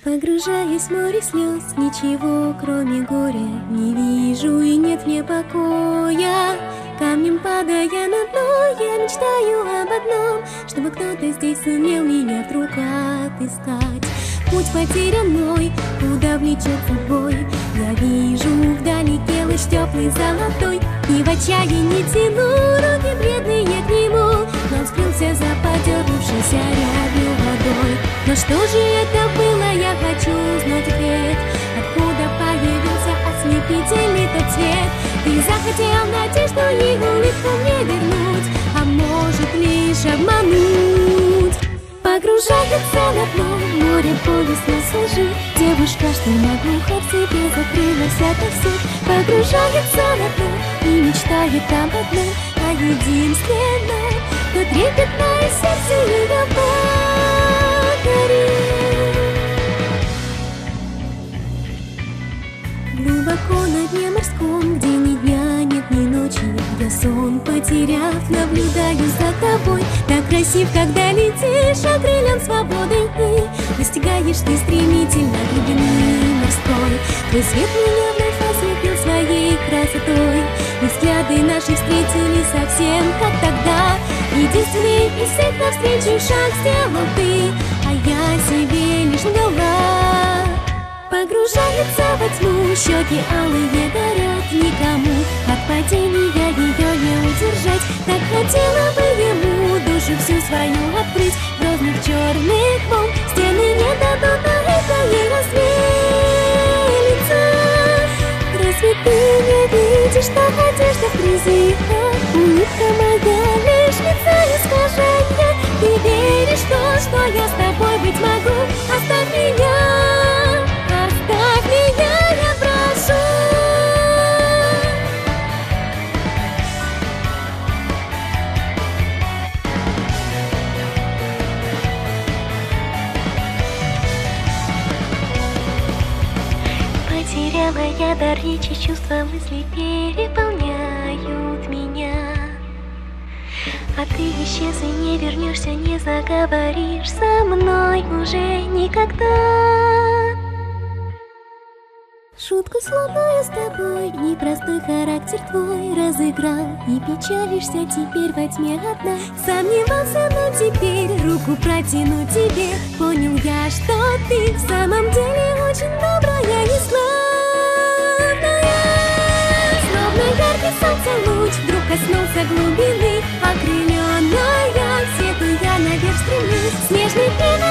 Погружаюсь в море слез, ничего кроме горя не вижу и нет мне покоя. Камнем падая на дно, я мечтаю об одном, чтобы кто-то здесь сумел меня вдруг отыскать. Путь потерян мой, куда влечет собой. Я вижу вдалеке луч теплый золотой, и в отчаянии тяну руки бледные к нему, но он скрылся за подернувшейся рябью водой. Но что же это было, я хочу узнать ответ. Откуда появился ослепительный тот цвет? Ты захотел надежду и улыбку мне вернуть, а может лишь обмануть. Погружается на дно, море повесло лжи. Девушка, что на глухо в себе закрылась ото всех. Погружается на дно и мечтает об одном, о единственном, кто трепетное сердце ее покорит. Глубоко на дне морском, где ни дня нет, ни ночи, я сон потеряв, наблюдаю за тобой. Так красив, когда летишь, окрылен свободой, и достигаешь ты стремительно глубины морской. Твой свет меня вновь осветил своей красотой, и взгляды наши встретились совсем как тогда. Единственный из всех навстречу шаг сделал ты, а я себе лишь лгала. Погружается во тьму, щеки алые горят, никому от падения ее не удержать. Так хотела бы ему душу всю свою открыть, грозных черных волн стены не дадут, а это ей развеется. Разве ты не видишь, что одежда в призывах, улыбка моя лишь лица искажения? Ты веришь в то, что я с тобой быть могу? Оставь меня. Оставь меня, я прошу. Потеряла я дар речи, чувства, мысли переполняют меня. А ты исчез и не вернешься, не заговоришь со мной уже никогда. Шутку сломаю с тобой, непростой характер твой разыграл, и печалишься теперь во тьме одна. Сомневался, но теперь руку протяну тебе. Понял я, что ты в самом деле очень добрая и славная. Словно яркий солнца луч вдруг коснулся глубины, окрыленная, свету я наверх стремлюсь. Снежный пена